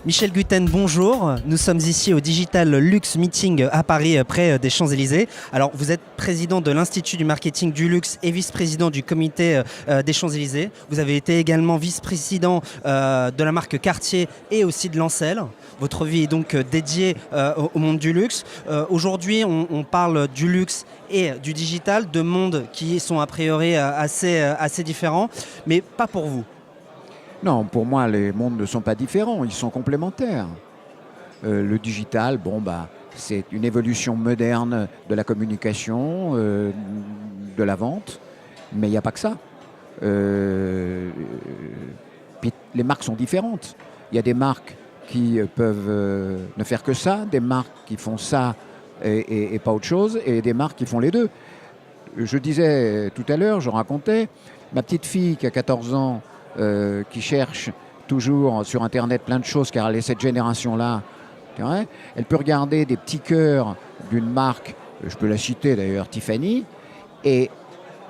Michel Gutten, bonjour. Nous sommes ici au Digital Luxe Meeting à Paris, près des Champs-Élysées. Alors, vous êtes président de l'Institut du marketing du luxe et vice-président du comité des Champs-Élysées. Vous avez été également vice-président de la marque Cartier et aussi de Lancel. Votre vie est donc dédiée au monde du luxe. Aujourd'hui, on parle du luxe et du digital, deux mondes qui sont a priori assez différents, mais pas pour vous. Non, pour moi, les mondes ne sont pas différents, ils sont complémentaires. Le digital, c'est une évolution moderne de la communication, de la vente, mais il n'y a pas que ça. Puis les marques sont différentes. Il y a des marques qui peuvent ne faire que ça, des marques qui font ça et pas autre chose, et des marques qui font les deux. Je disais tout à l'heure, je racontais, ma petite fille qui a 14 ans, qui cherche toujours sur Internet plein de choses, car elle est cette génération-là, elle peut regarder des petits cœurs d'une marque, je peux la citer d'ailleurs, Tiffany, et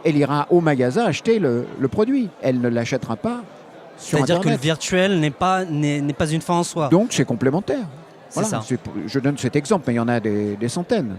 elle ira au magasin acheter le produit. Elle ne l'achètera pas sur Internet. C'est-à-dire que le virtuel n'est pas une fin en soi. Donc c'est complémentaire. C'est ça. Je donne cet exemple, mais il y en a des centaines.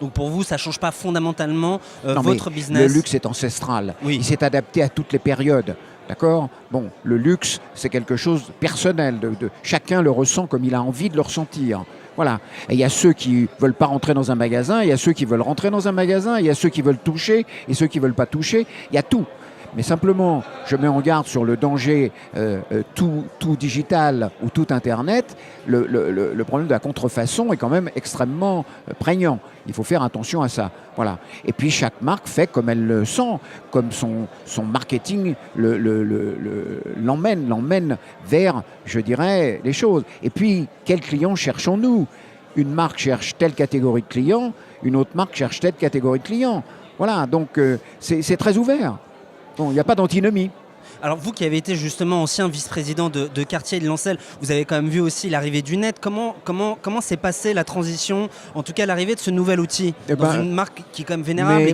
Donc pour vous, ça ne change pas fondamentalement Non, votre business. Le luxe est ancestral. Oui. Il s'est adapté à toutes les périodes. D'accord ? Bon, le luxe, c'est quelque chose de personnel. Chacun le ressent comme il a envie de le ressentir. Voilà. Et il y a ceux qui ne veulent pas rentrer dans un magasin, il y a ceux qui veulent rentrer dans un magasin, il y a ceux qui veulent toucher et ceux qui ne veulent pas toucher. Il y a tout. Mais simplement, je mets en garde sur le danger tout digital ou tout Internet. Le problème de la contrefaçon est quand même extrêmement prégnant. Il faut faire attention à ça. Voilà. Et puis chaque marque fait comme elle le sent, comme son marketing l'emmène vers, je dirais, les choses. Et puis, quels clients cherchons-nous ? Une marque cherche telle catégorie de clients, une autre marque cherche telle catégorie de clients. Voilà, donc c'est très ouvert. Bon, il n'y a pas d'antinomie. Alors vous qui avez été justement ancien vice-président de Cartier et de Lancel, vous avez quand même vu aussi l'arrivée du net. Comment s'est passée la transition, en tout cas l'arrivée de ce nouvel outil dans une marque qui est quand même vénérable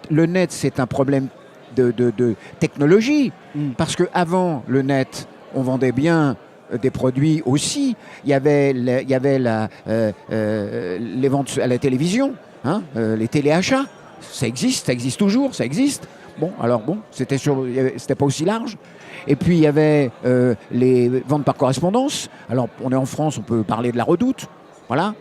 le net, c'est un problème de technologie. Parce qu'avant le net, on vendait bien des produits aussi. Il y avait les ventes à la télévision, les téléachats. Ça existe toujours, ça existe. C'était pas aussi large. Et puis il y avait les ventes par correspondance. Alors on est en France, on peut parler de la Redoute. Voilà.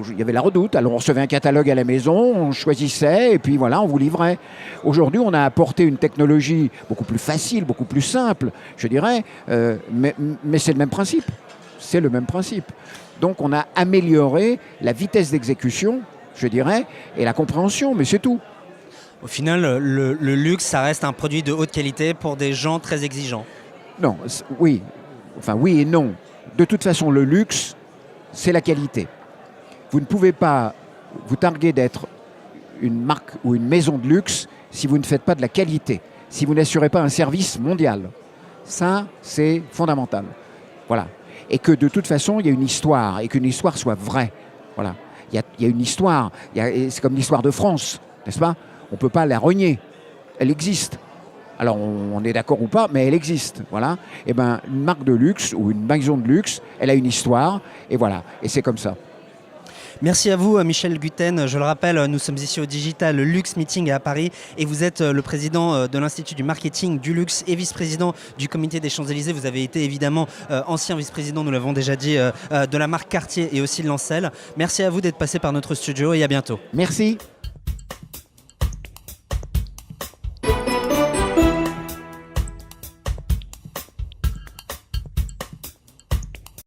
Il y avait la Redoute. Alors on recevait un catalogue à la maison, on choisissait et puis voilà, on vous livrait. Aujourd'hui, on a apporté une technologie beaucoup plus facile, beaucoup plus simple, je dirais. Mais c'est le même principe. C'est le même principe. Donc on a amélioré la vitesse d'exécution, je dirais, et la compréhension, mais c'est tout. Au final, le luxe, ça reste un produit de haute qualité pour des gens très exigeants. Non, oui. Enfin, oui et non. De toute façon, le luxe, c'est la qualité. Vous ne pouvez pas vous targuer d'être une marque ou une maison de luxe si vous ne faites pas de la qualité, si vous n'assurez pas un service mondial. Ça, c'est fondamental. Voilà. Et que de toute façon, il y a une histoire, et qu'une histoire soit vraie. Voilà. Il y a une histoire. C'est comme l'histoire de France, n'est-ce pas ? On ne peut pas la renier. Elle existe. Alors, on est d'accord ou pas, mais elle existe. Voilà. Et une marque de luxe ou une maison de luxe, elle a une histoire. Et voilà. Et c'est comme ça. Merci à vous, Michel Gutten. Je le rappelle, nous sommes ici au Digital Luxe Meeting à Paris et vous êtes le président de l'Institut du marketing du luxe et vice-président du comité des Champs-Élysées. Vous avez été évidemment ancien vice-président, nous l'avons déjà dit, de la marque Cartier et aussi de Lancel. Merci à vous d'être passé par notre studio et à bientôt. Merci.